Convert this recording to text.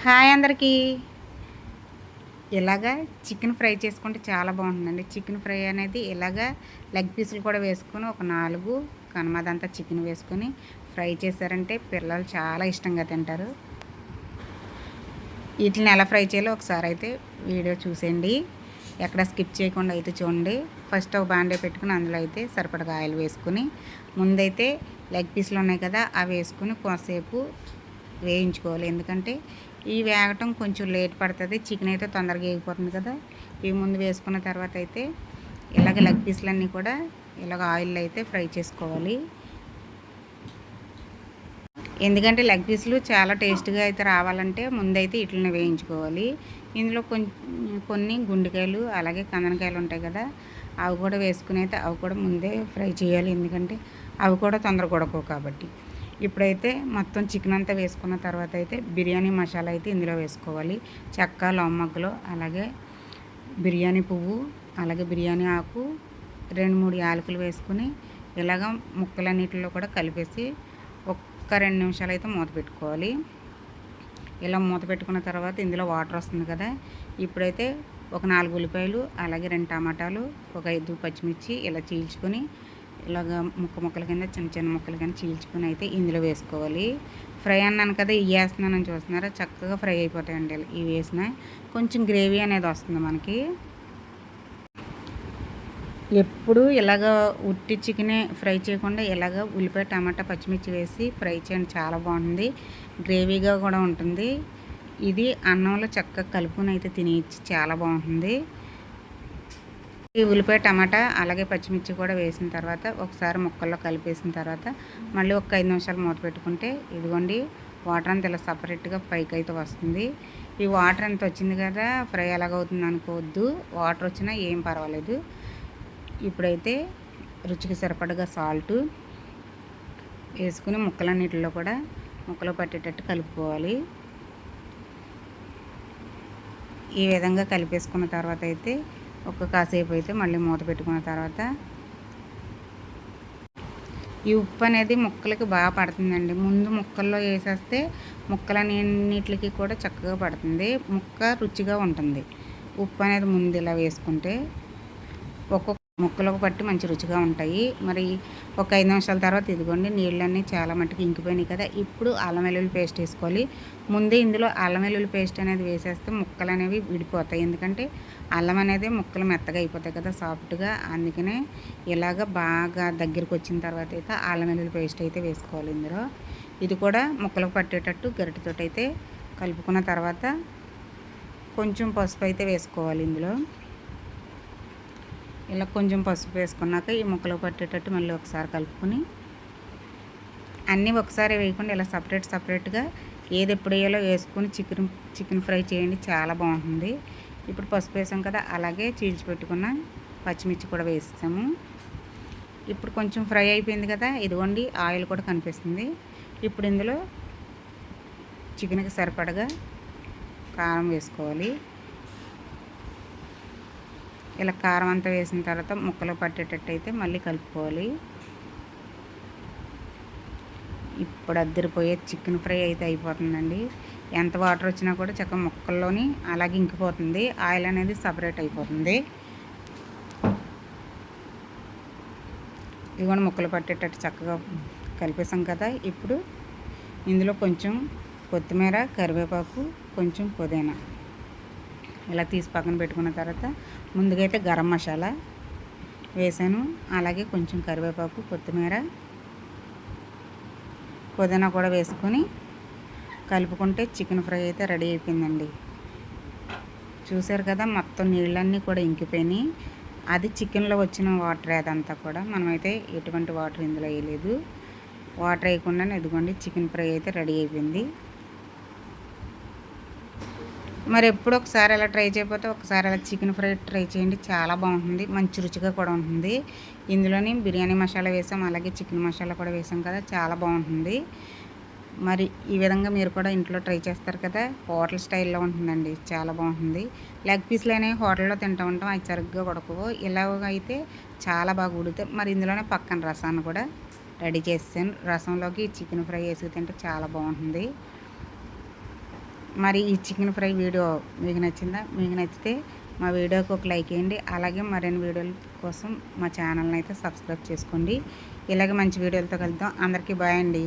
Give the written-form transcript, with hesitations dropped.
Hi అందరికీ. ఇలాగా chicken fry చేసుకుంటే చాలా బాగుంటుందండి. చికెన్ ఫ్రై అనేది ఇలాగా లెగ్ పీసులు కూడా వేసుకొని ఒక 4 కనమదంతా చికెన్ వేసుకొని ఫ్రై చేశారంటే పిల్లలు చాలా ఇష్టంగా తింటారు. వీటిని ఎలా ఫ్రై చేయాలో ఒకసారి అయితే వీడియో చూసేయండి. ఎక్కడ స్కిప్ చేయకుండా అయితే చూడండి. ఫస్ట్ ఒక బాండే పెట్టుకుని అందులో అయితే సరిపడగా ఆయిల్ వేసుకుని ముందైతే లెగ్ పీసులు ఉన్నాయి కదా అవి వేసుకుని కొంతసేపు వేయించుకోవాలి. ఎందుకంటే ఇవి వేగటం కొంచెం లేట్ పడుతుంది. చికెన్ అయితే తొందరగా వేగిపోతుంది కదా. ఇవి ముందు వేసుకున్న తర్వాత అయితే ఇలాగ లెగ్ పీసులన్నీ కూడా ఇలాగ ఆయిల్లో అయితే ఫ్రై చేసుకోవాలి. ఎందుకంటే లెగ్ పీసులు చాలా టేస్ట్గా అయితే రావాలంటే ముందైతే వీటిని వేయించుకోవాలి. ఇందులో కొన్ని గుండెకాయలు అలాగే కందనకాయలు ఉంటాయి కదా అవి కూడా వేసుకుని అయితే అవి కూడా ముందే ఫ్రై చేయాలి. ఎందుకంటే అవి కూడా తొందరగా ఉడకవు కాబట్టి. ఇప్పుడైతే మొత్తం చికెన్ అంతా వేసుకున్న తర్వాత అయితే బిర్యానీ మసాలా అయితే ఇందులో వేసుకోవాలి. చెక్క, లవంగలు, అలాగే బిర్యానీ పువ్వు, అలాగే బిర్యానీ ఆకు, 2-3 యాలకులు వేసుకుని ఇలాగ ముక్కలన్నిటిలో కూడా కలిపేసి ఒక్క 2 నిమిషాలు అయితే మూత పెట్టుకోవాలి. ఇలా మూత పెట్టుకున్న తర్వాత ఇందులో వాటర్ వస్తుంది కదా. ఇప్పుడైతే ఒక 4 ఉల్లిపాయలు, అలాగే 2 టమాటాలు, ఒక 5 పచ్చిమిర్చి ఇలా చీల్చుకొని ఇలాగ ముక్కల కింద చిన్న చిన్న ముక్కల కింద చీల్చుకొని అయితే ఇందులో వేసుకోవాలి. ఫ్రై అన్నాను కదా ఇవి వేస్తున్నానని చూస్తున్నారా, చక్కగా ఫ్రై అయిపోతాయండి. ఇవి వేసిన కొంచెం గ్రేవీ అనేది వస్తుంది మనకి. ఎప్పుడు ఇలాగ ఉట్టి చికెనే ఫ్రై చేయకుండా ఇలాగ ఉల్లిపాయ, టమాటా, పచ్చిమిర్చి వేసి ఫ్రై చేయండి, చాలా బాగుంటుంది. గ్రేవీగా కూడా ఉంటుంది. ఇది అన్నంలో చక్కగా కలుపుకొని అయితే తినేయచ్చు, చాలా బాగుంటుంది. ఈ ఉల్లిపాయ, టమాటా అలాగే పచ్చిమిర్చి కూడా వేసిన తర్వాత ఒకసారి ముక్కల్లో కలిపేసిన తర్వాత మళ్ళీ ఒక 5 నిమిషాలు మూత పెట్టుకుంటే ఇదిగోండి వాటర్ అంతా ఇలా సపరేట్గా పైకి అయితే వస్తుంది. ఈ వాటర్ అంత వచ్చింది కదా ఫ్రై ఎలాగవుతుంది అనుకోవద్దు, వాటర్ వచ్చినా ఏం పర్వాలేదు. ఇప్పుడైతే రుచికి సరిపడగా సాల్టు వేసుకుని ముక్కలన్నిటిలో కూడా ముక్కలు పట్టేటట్టు కలుపుకోవాలి. ఈ విధంగా కలిపేసుకున్న తర్వాత అయితే కాసేపు అయితే మళ్ళీ మూత పెట్టుకున్న తర్వాత ఈ ఉప్పు అనేది ముక్కలకి బాగా పడుతుందండి. ముందు ముక్కల్లో వేసేస్తే ముక్కలన్నిటికి కూడా చక్కగా పడుతుంది, ముక్క రుచిగా ఉంటుంది. ఉప్పు అనేది ముందు ఇలా వేసుకుంటే ఒక్కొక్క ముక్కలకు పట్టి మంచి రుచిగా ఉంటాయి. మరి ఒక 5 నిమిషాల తర్వాత ఇదిగోండి నీళ్ళన్నీ చాలా మట్టుకు ఇంకిపోయినాయి కదా. ఇప్పుడు అల్లం వెల్లుల్లి పేస్ట్ వేసుకోవాలి. ముందే ఇందులో అల్లం వెల్లుల్లి పేస్ట్ అనేది వేసేస్తే ముక్కలు అనేవి విడిపోతాయి. ఎందుకంటే అల్లం అనేది ముక్కలు మెత్తగా అయిపోతాయి కదా సాఫ్ట్గా. అందుకనే ఇలాగ బాగా దగ్గరికి వచ్చిన తర్వాత అయితే అల్లం వెల్లుల్లి పేస్ట్ అయితే వేసుకోవాలి ఇందులో. ఇది కూడా ముక్కలకు పట్టేటట్టు గరిటెతోటి అయితే కలుపుకున్న తర్వాత కొంచెం పసుపు అయితే వేసుకోవాలి ఇందులో. ఇలా కొంచెం పసుపు వేసుకున్నాక ఈ ముక్కలు పట్టేటట్టు మళ్ళీ ఒకసారి కలుపుకొని అన్నీ ఒకసారి వేయకుండా ఇలా సపరేట్గా ఏది ఎప్పుడు వేయాలో వేసుకొని చికెన్ ఫ్రై చేయండి, చాలా బాగుంటుంది. ఇప్పుడు పసుపు వేసాం కదా, అలాగే చీల్చిపెట్టుకున్న పచ్చిమిర్చి కూడా వేస్తాము. ఇప్పుడు కొంచెం ఫ్రై అయిపోయింది కదా, ఇదిగోండి ఆయిల్ కూడా కనిపిస్తుంది. ఇప్పుడు ఇందులో చికెన్కి సరిపడగా కారం వేసుకోవాలి. ఇలా కారం అంతా వేసిన తర్వాత ముక్కలు పట్టేటట్టు అయితే మళ్ళీ కలుపుకోవాలి. ఇప్పుడు అద్దరిపోయే చికెన్ ఫ్రై అయితే అయిపోతుందండి. ఎంత వాటర్ వచ్చినా కూడా చక్కగా ముక్కల్లోని అలాగే ఇంకిపోతుంది, ఆయిల్ అనేది సపరేట్ అయిపోతుంది. ఇదిగోండి ముక్కలు పట్టేటట్టు చక్కగా కలిపేసాం కదా. ఇప్పుడు ఇందులో కొంచెం కొత్తిమీర, కరివేపాకు, కొంచెం పుదీనా ఇలా తీసి పక్కన పెట్టుకున్న తర్వాత ముందుగా అయితే గరం మసాలా వేసాను, అలాగే కొంచెం కరివేపాకు, కొత్తిమీర, పుదీనా కూడా వేసుకొని కలుపుకుంటే చికెన్ ఫ్రై అయితే రెడీ అయిపోయిందండి. చూసారు కదా మొత్తం నీళ్ళన్నీ కూడా ఇంకిపోయినాయి. అది చికెన్లో వచ్చిన వాటర్ అదంతా కూడా, మనమైతే ఎటువంటి వాటర్ ఇందులో వేయలేదు. వాటర్ వేయకుండానే ఎదుగుండి చికెన్ ఫ్రై అయితే రెడీ అయిపోయింది. మరి ఎప్పుడు ఒకసారి అలా ట్రై చేయకపోతే ఒకసారి అలా చికెన్ ఫ్రై ట్రై చేయండి, చాలా బాగుంటుంది, మంచి రుచిగా కూడా ఉంటుంది. ఇందులోని బిర్యానీ మసాలా వేసాం, అలాగే చికెన్ మసాలా కూడా వేసాం కదా, చాలా బాగుంటుంది. మరి ఈ విధంగా మీరు కూడా ఇంట్లో ట్రై చేస్తారు కదా, హోటల్ స్టైల్లో ఉంటుందండి, చాలా బాగుంటుంది. లెగ్ పీస్లు అనేవి హోటల్లో తింటూ ఉంటాం, అవి సరిగ్గా ఉడకవు. ఇలాగ అయితే చాలా బాగా ఉడుకుతాయి. మరి ఇందులోనే పక్కన రసాన్ని కూడా రెడీ చేసాను. రసంలోకి చికెన్ ఫ్రై వేసి తింటే చాలా బాగుంటుంది. మరి ఈ చికెన్ ఫ్రై వీడియో మీకు నచ్చిందా? మీకు నచ్చితే మా వీడియోకి ఒక లైక్ వేయండి. అలాగే మరిన్ని వీడియోల కోసం మా ఛానల్ని అయితే సబ్స్క్రైబ్ చేసుకోండి. ఇలాగే మంచి వీడియోలతో కలుద్దాం. అందరికీ బాయ్ అండి.